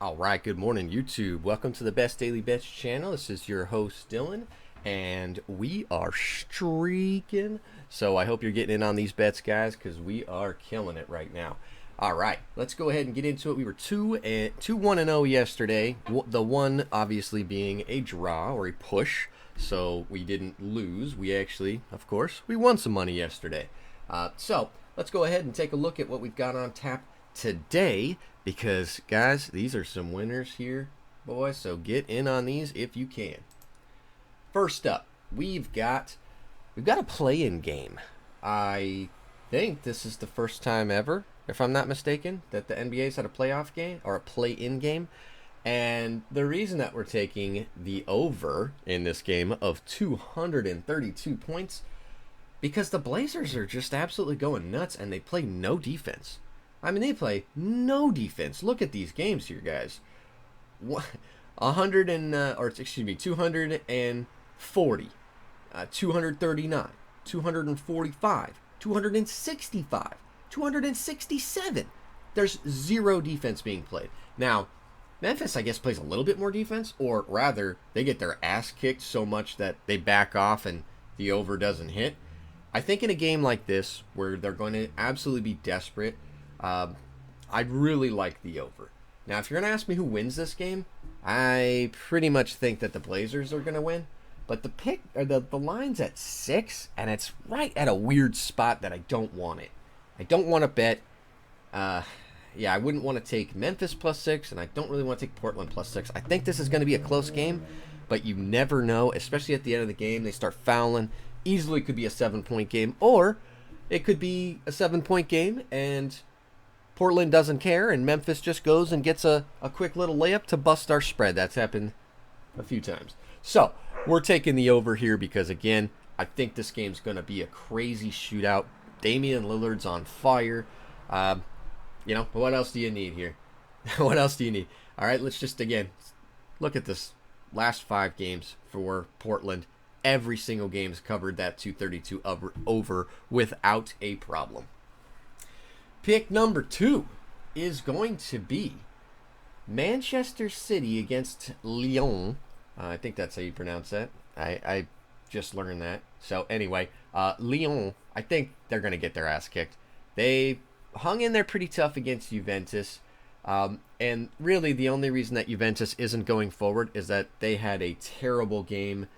All right, good morning, YouTube. Welcome to the Best Daily Bets channel. This is your host, Dylan, and we are streaking. So I hope you're getting in on these bets, guys, because we are killing it right now. All right, let's go ahead and get into it. We were 2-1-0 yesterday. The one obviously being a draw or a push, so we didn't lose. We actually, of course, we won some money yesterday. So let's go ahead and take a look at what we've got on tap today, because guys, these are some winners here, boys, so get in on these if you can. First up, we've got a play-in game. I think this is the first time ever, if I'm not mistaken, that the NBA's had a playoff game or a play-in game. And the reason that we're taking the over in this game of 232 points, because the Blazers are just absolutely going nuts and they play no defense. I mean, they play no defense. Look at these games here, guys. 240, 239, 245, 265, 267. There's zero defense being played. Now, Memphis, I guess, plays a little bit more defense, or rather, they get their ass kicked so much that they back off and the over doesn't hit. I think in a game like this, where they're going to absolutely be desperate, I'd really like the over. Now, if you're going to ask me who wins this game, I pretty much think that the Blazers are going to win. But the line's at 6, and it's right at a weird spot that I don't want it. I don't want to bet. I wouldn't want to take Memphis +6, and I don't really want to take Portland +6. I think this is going to be a close game, but you never know, especially at the end of the game. They start fouling. Easily could be a 7-point game, or it could be a 7-point game, and Portland doesn't care, and Memphis just goes and gets a quick little layup to bust our spread. That's happened a few times. So, we're taking the over here because, again, I think this game's going to be a crazy shootout. Damian Lillard's on fire. What else do you need here? What else do you need? All right, let's just, again, look at this last 5 games for Portland. Every single game's covered that 232 over without a problem. Pick number 2 is going to be Manchester City against Lyon. I think that's how you pronounce that. I just learned that. So anyway, Lyon, I think they're going to get their ass kicked. They hung in there pretty tough against Juventus. And really the only reason that Juventus isn't going forward is that they had a terrible game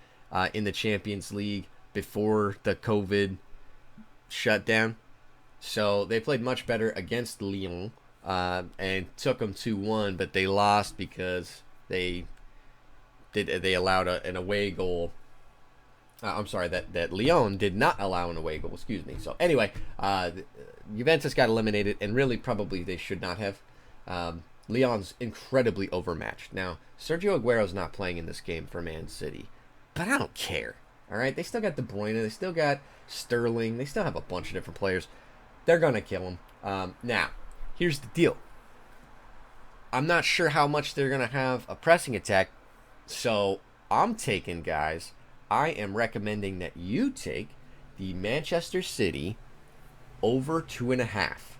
in the Champions League before the COVID shutdown. So they played much better against Lyon and took them 2-1, but they lost because they allowed an away goal. That Lyon did not allow an away goal. Excuse me. So anyway, Juventus got eliminated, and really probably they should not have. Lyon's incredibly overmatched. Now, Sergio Aguero's not playing in this game for Man City, but I don't care. All right, they still got De Bruyne, they still got Sterling, they still have a bunch of different players. They're gonna kill him. Now, here's the deal. I'm not sure how much they're gonna have a pressing attack, so I'm taking, guys. I am recommending that you take the Manchester City over 2.5.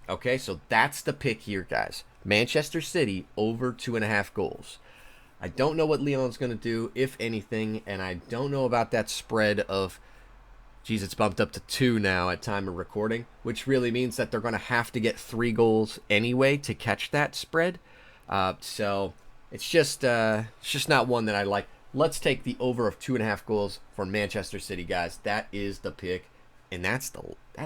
Okay, so that's the pick here, guys. Manchester City over 2.5 goals. I don't know what Lyon's going to do, if anything, and I don't know about that spread of, geez, it's bumped up to 2 now at time of recording, which really means that they're going to have to get 3 goals anyway to catch that spread. So it's just not one that I like. Let's take the over of 2.5 goals for Manchester City, guys. That is the pick, and that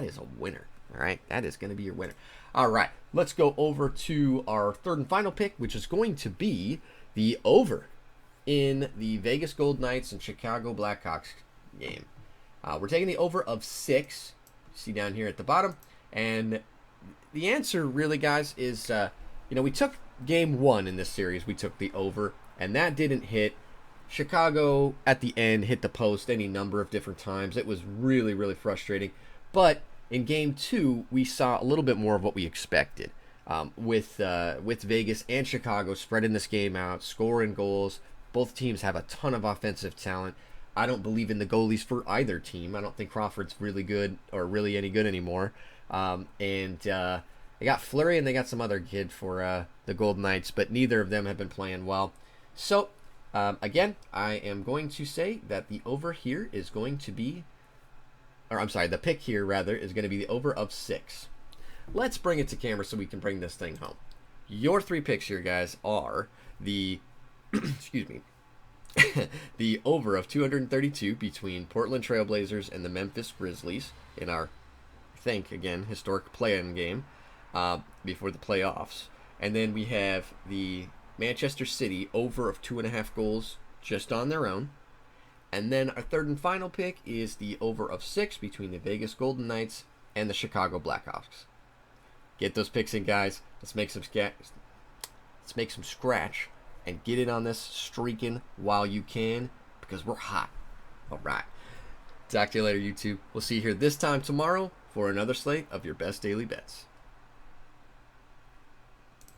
is a winner. All right, that is going to be your winner. All right, let's go over to our third and final pick, which is going to be the over in the Vegas Golden Knights and Chicago Blackhawks game. We're taking the over of 6. See down here at the bottom. And the answer really, guys, is, we took game 1 in this series. We took the over, and that didn't hit. Chicago, at the end, hit the post any number of different times. It was really, really frustrating. But in game 2, we saw a little bit more of what we expected. With Vegas and Chicago spreading this game out, scoring goals. Both teams have a ton of offensive talent. I don't believe in the goalies for either team. I don't think Crawford's really good or really any good anymore. They got Fleury and they got some other kid for the Golden Knights, but neither of them have been playing well. So, again, I am going to say that the over here is going to be, or I'm sorry, the pick here, rather, is going to be the over of 6. Let's bring it to camera so we can bring this thing home. Your 3 picks here, guys, are the, excuse me, the over of 232 between Portland Trailblazers and the Memphis Grizzlies in our, I think, again, historic play-in game before the playoffs. And then we have the Manchester City over of 2.5 goals just on their own. And then our third and final pick is the over of 6 between the Vegas Golden Knights and the Chicago Blackhawks. Get those picks in, guys. Let's make some scratch and get in on this streaking while you can, because we're hot. All right. Talk to you later, YouTube. We'll see you here this time tomorrow for another slate of your best daily bets.